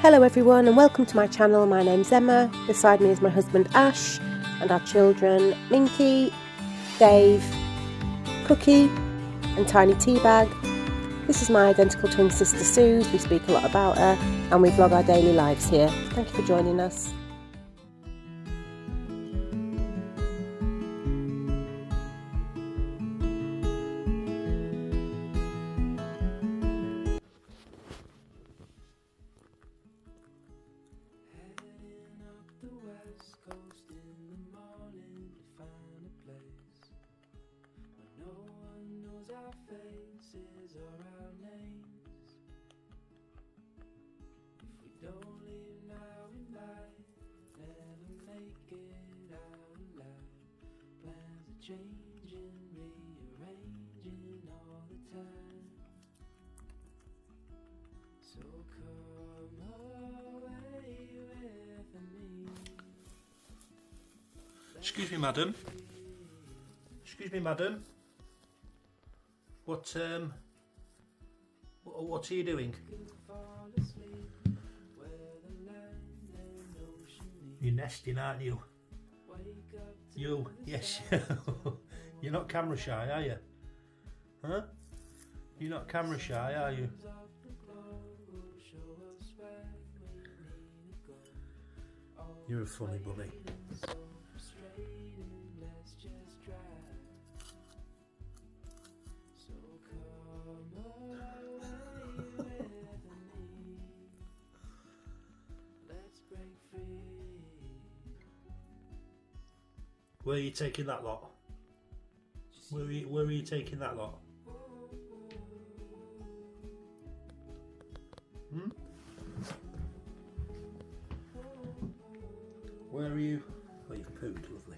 Hello everyone and welcome to my channel. My name's Emma. Beside me is my husband Ash and our children Minky, Dave, Cookie and Tiny Teabag. This is my identical twin sister Suze. We speak a lot about her and we vlog our daily lives here. Thank you for joining us. Changing, rearranging all the time. So come away with me. Excuse me, madam. Excuse me, madam. What are you doing? You're nesting, aren't you? You, yes. You're not camera shy, are you? Huh? You're not camera shy, are you? You're a funny bunny. Where are you taking that lot? Where are you taking that lot? Hmm? Where are you? Oh, you've pooed, lovely.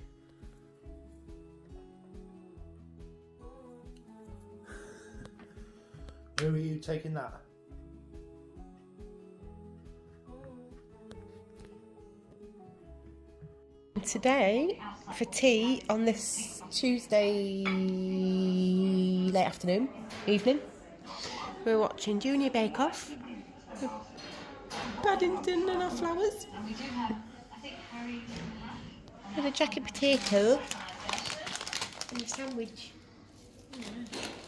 Where are you taking that? Today, for tea on this Tuesday evening, we're watching Junior Bake Off, Paddington and our flowers, with a jacket potato and a sandwich.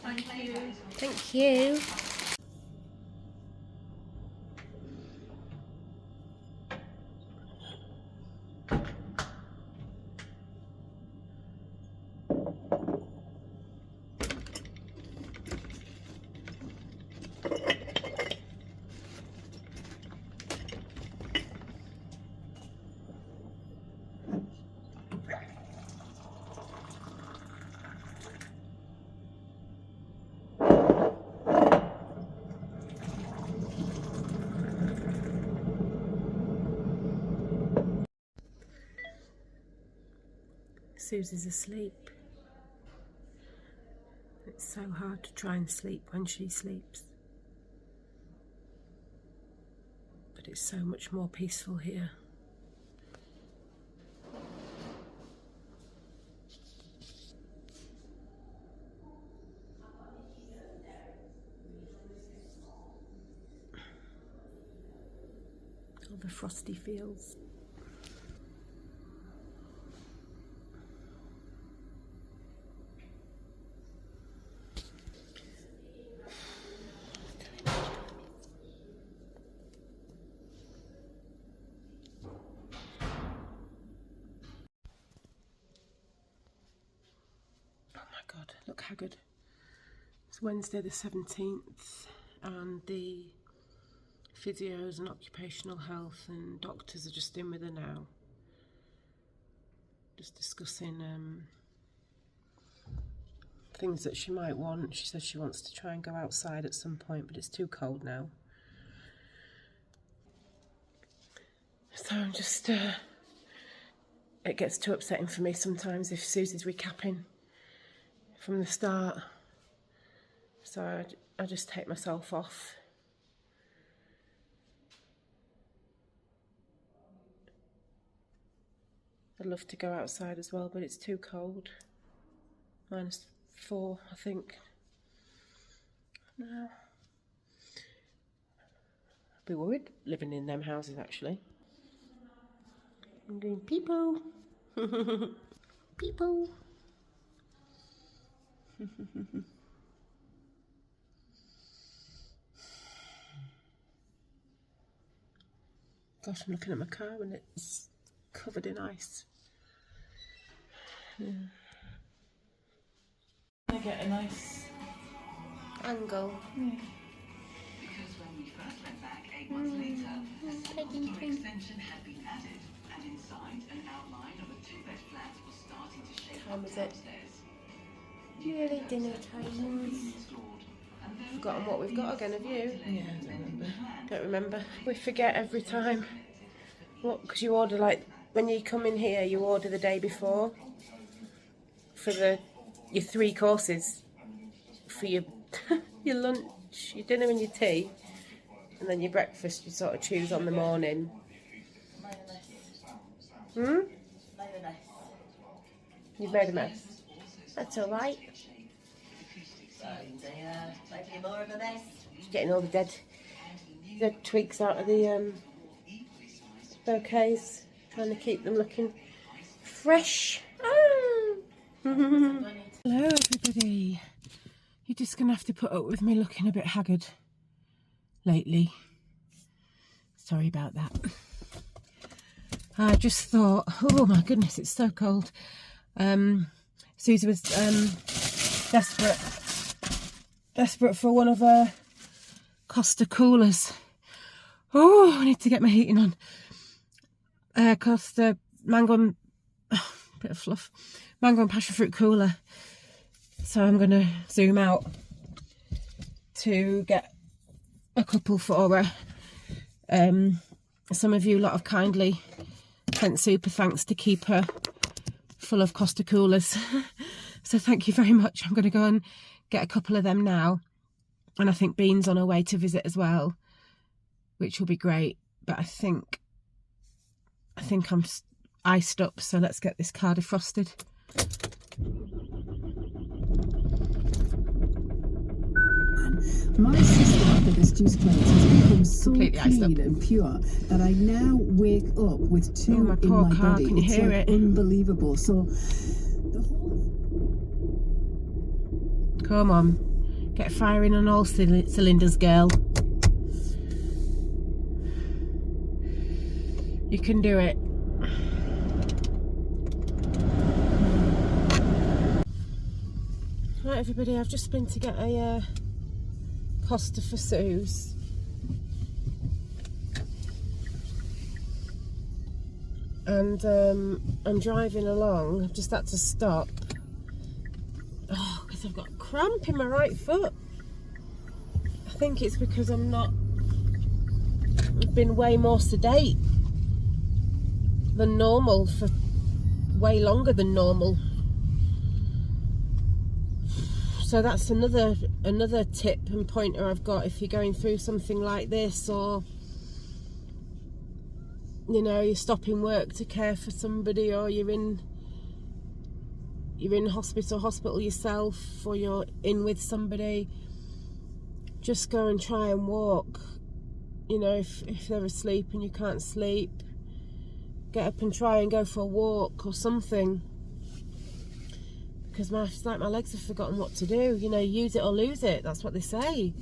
Thank you. Thank you. Susie's asleep. It's so hard to try and sleep when she sleeps. But it's so much more peaceful here. All the frosty fields. God, look haggard. It's Wednesday the 17th and the physios and occupational health and doctors are just in with her now. Just discussing things that she might want. She says she wants to try and go outside at some point, but it's too cold now. So I'm just, it gets too upsetting for me sometimes if Susie's recapping from the start, so I just take myself off. I'd love to go outside as well, but it's too cold. -4, I think. No. Be worried living in them houses actually. I'm doing people. People. Gosh, I'm looking at my car and it's covered in ice. Yeah. I get a nice angle. Yeah. Because when we first went back 8 months later, a simple door extension had been added, and inside, an outline of a 2-bed flat was starting to shape Time up is it? downstairs. Really dinner time. Forgotten what we've got again, have you? Yeah, I don't remember. Don't remember. We forget every time. What? Because you order, like, when you come in here, you order the day before for your 3 courses for your your lunch, your dinner and your tea, and then your breakfast you sort of choose on the morning. You've made a mess. That's all right. Maybe more of a mess. Just getting all the dead twigs out of the bouquets, trying to keep them looking fresh. Hello everybody. You're just going to have to put up with me looking a bit haggard lately. Sorry about that. I just thought, oh my goodness, it's so cold. Susie was desperate for one of her Costa coolers. Oh, I need to get my heating on. Costa mango and bit of fluff, mango and passion fruit cooler. So I'm going to zoom out to get a couple for her. Some of you lot have kindly sent super thanks to keep her full of Costa coolers. So thank you very much. I'm going to go and get a couple of them now. And I think Bean's on her way to visit as well, which will be great. But I think I'm iced up, so let's get this car defrosted. My system after this juice cleanse has become so Completely iced clean up. and pure that I now wake up with 2 Oh, my in poor my car, body. can you It's hear like it? unbelievable. So the whole Come on, get firing on all cylinders, girl. You can do it. Right, everybody, I've just been to get a Costa for Suze. And I'm driving along. I've just had to stop. Oh, because I've got a cramp in my right foot. I think it's because I've been way more sedate than normal for way longer than normal. So that's another tip and pointer I've got if you're going through something like this, or you know, you're stopping work to care for somebody, or you're in hospice or hospital yourself, or you're in with somebody. Just go and try and walk. You know, if they're asleep and you can't sleep, get up and try and go for a walk or something. Because it's like my legs have forgotten what to do. You know, use it or lose it. That's what they say.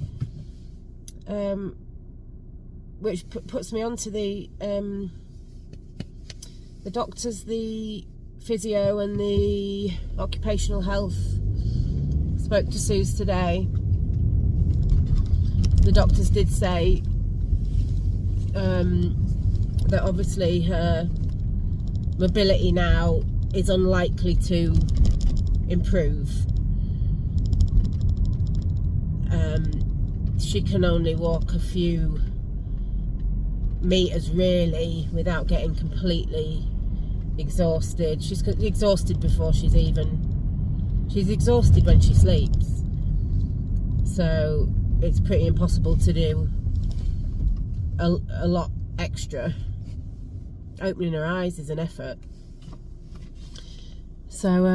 Which puts me on to the doctors, the physio and the occupational health. Spoke to Suze today. The doctors did say that obviously her mobility now is unlikely to improve. She can only walk a few meters really without getting completely exhausted. She's exhausted before she's exhausted when she sleeps, so it's pretty impossible to do a lot extra. Opening her eyes is an effort. So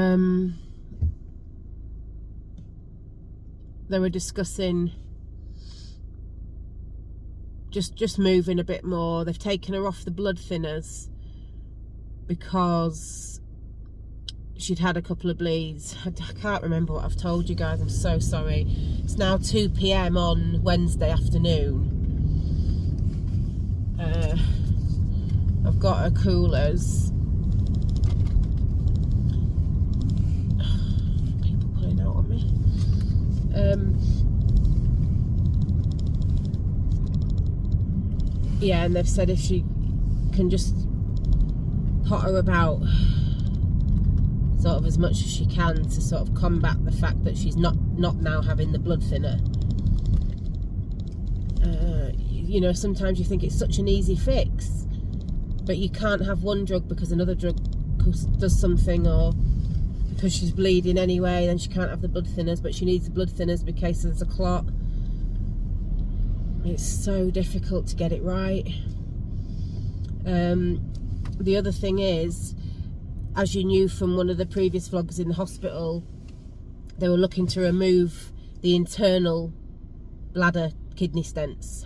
they were discussing just moving a bit more. They've taken her off the blood thinners because she'd had a couple of bleeds. I can't remember what I've told you guys, I'm so sorry. It's now 2 PM on Wednesday afternoon. I've got her coolers. People pulling out on me. Yeah, and they've said if she can just potter about sort of as much as she can to sort of combat the fact that she's not now having the blood thinner. You know, sometimes you think it's such an easy fix, but you can't have one drug because another drug does something, or because she's bleeding anyway, then she can't have the blood thinners, but she needs the blood thinners in case there's a clot. It's so difficult to get it right. The other thing is, as you knew from one of the previous vlogs in the hospital, they were looking to remove the internal bladder kidney stents,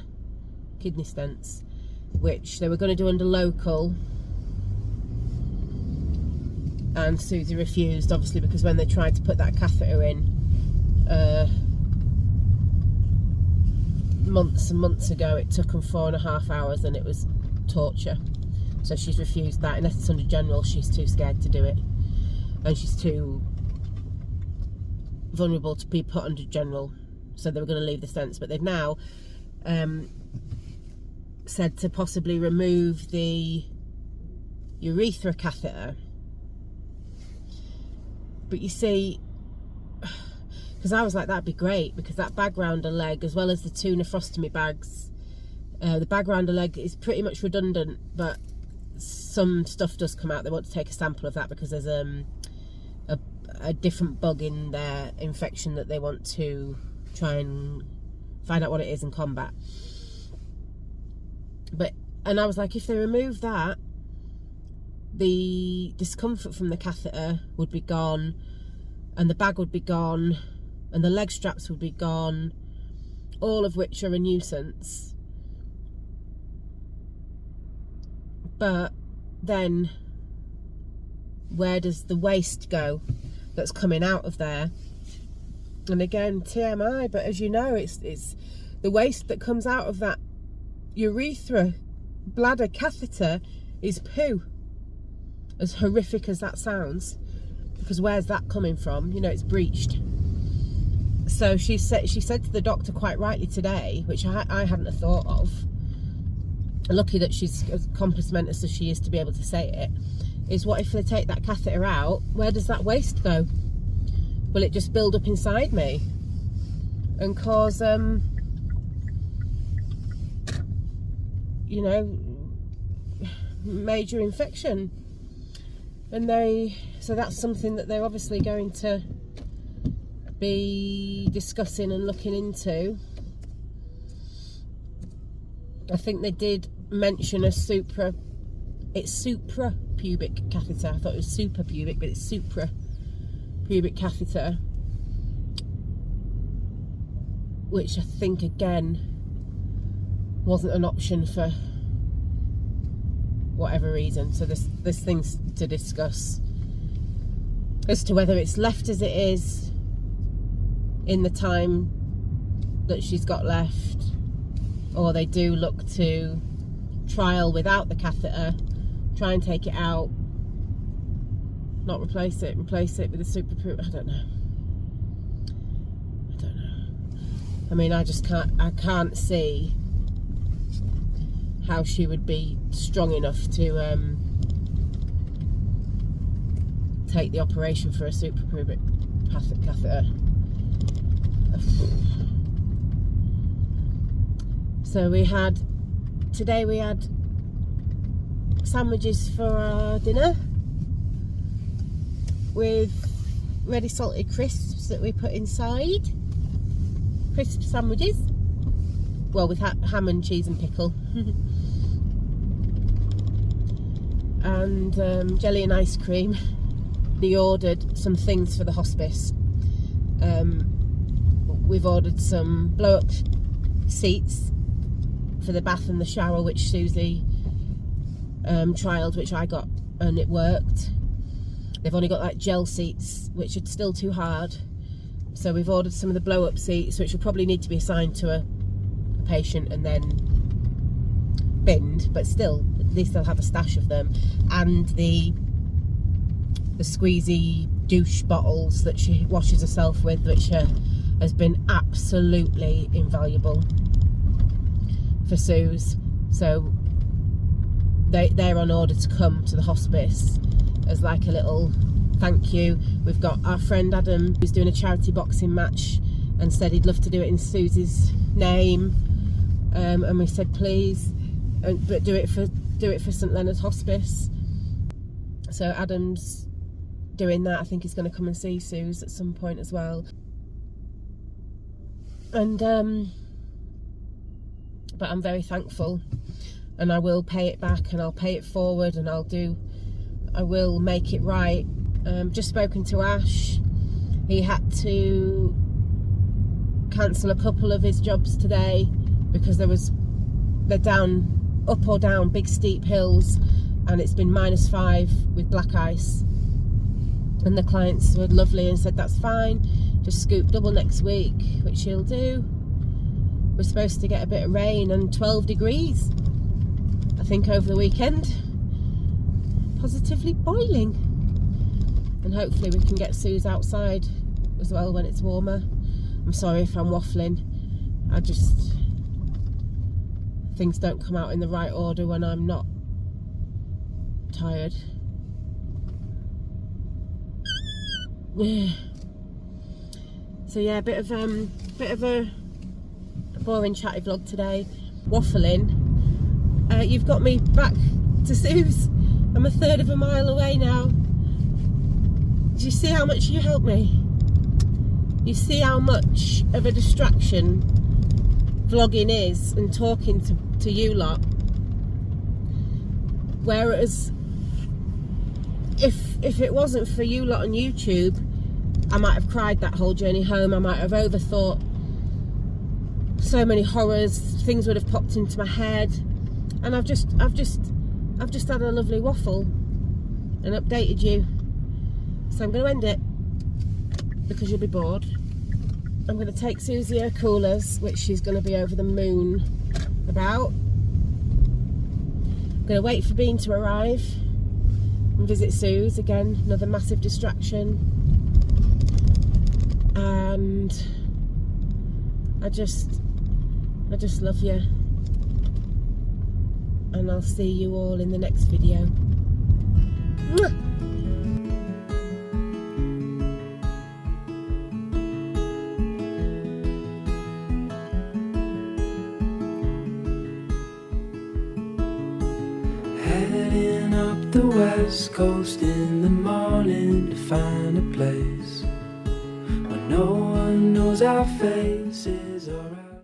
which they were going to do under local, and Susie refused, obviously, because when they tried to put that catheter in months and months ago, it took them 4.5 hours and it was torture. So she's refused that. Unless it's under general, she's too scared to do it, and she's too vulnerable to be put under general. So they were going to leave the stents, but they've now said to possibly remove the urethra catheter. But you see, because I was like, that'd be great, because that bag round her leg, as well as the 2 nephrostomy bags, the bag round her leg is pretty much redundant, but some stuff does come out. They want to take a sample of that because there's a different bug in their infection that they want to try and find out what it is and combat. And I was like, if they remove that, the discomfort from the catheter would be gone, and the bag would be gone, and the leg straps would be gone, all of which are a nuisance. But then where does the waste go that's coming out of there? And again, TMI, but as you know, it's the waste that comes out of that urethra bladder catheter is poo, as horrific as that sounds, because where's that coming from? You know, it's breached. So she said to the doctor quite rightly today, which I hadn't have thought of, lucky that she's as compass mentis as she is to be able to say it, is what if they take that catheter out, where does that waste go? Will it just build up inside me and cause you know, major infection? And so that's something that they're obviously going to be discussing and looking into. I think they did mention it's supra pubic catheter. I thought it was super pubic, but it's supra pubic catheter, which I think again wasn't an option for whatever reason. So there's things to discuss as to whether it's left as it is in the time that she's got left, or they do look to trial without the catheter, try and take it out, not replace it with a super pubic. I don't know. I mean, I can't see how she would be strong enough to take the operation for a super pubic catheter. So today we had sandwiches for our dinner with ready salted crisps that we put inside. Crisp sandwiches, well, with ham and cheese and pickle. And jelly and ice cream. They ordered some things for the hospice. We've ordered some blow up seats for the bath and the shower, which Susie trialled, which I got, and it worked. They've only got like gel seats, which are still too hard. So we've ordered some of the blow-up seats, which will probably need to be assigned to a patient and then binned, but still, they still have a stash of them. And the squeezy douche bottles that she washes herself with, which has been absolutely invaluable for Suze. So they're on order to come to the hospice as like a little thank you. We've got our friend Adam, who's doing a charity boxing match, and said he'd love to do it in Susie's name, and we said please, but do it for St Leonard's Hospice. So Adam's doing that. I think he's going to come and see Suze at some point as well. And but I'm very thankful, and I will pay it back, and I'll pay it forward, and I will make it right. Just spoken to Ash. He had to cancel a couple of his jobs today because they're down, up or down big steep hills, and it's been -5 with black ice. And the clients were lovely and said that's fine, just scoop double next week, which he'll do. We're supposed to get a bit of rain and 12 degrees, I think, over the weekend. Positively boiling. And hopefully we can get Suze outside as well when it's warmer. I'm sorry if I'm waffling. Things don't come out in the right order when I'm not tired. So yeah, a bit of a boring chatty vlog today. Waffling. You've got me back to Suze. I'm a third of a mile away now. Do you see how much you helped me? You see how much of a distraction vlogging is and talking to you lot. Whereas if it wasn't for you lot on YouTube, I might have cried that whole journey home. I might have overthought so many horrors. Things would have popped into my head, and I've just had a lovely waffle and updated you. So I'm going to end it because you'll be bored. I'm going to take Susie her coolers, which she's going to be over the moon about. I'm going to wait for Bean to arrive and visit Suze again. Another massive distraction. And I just love you. And I'll see you all in the next video. Mwah! Heading up the west coast in the morning to find a place where no one knows our faces. Alright.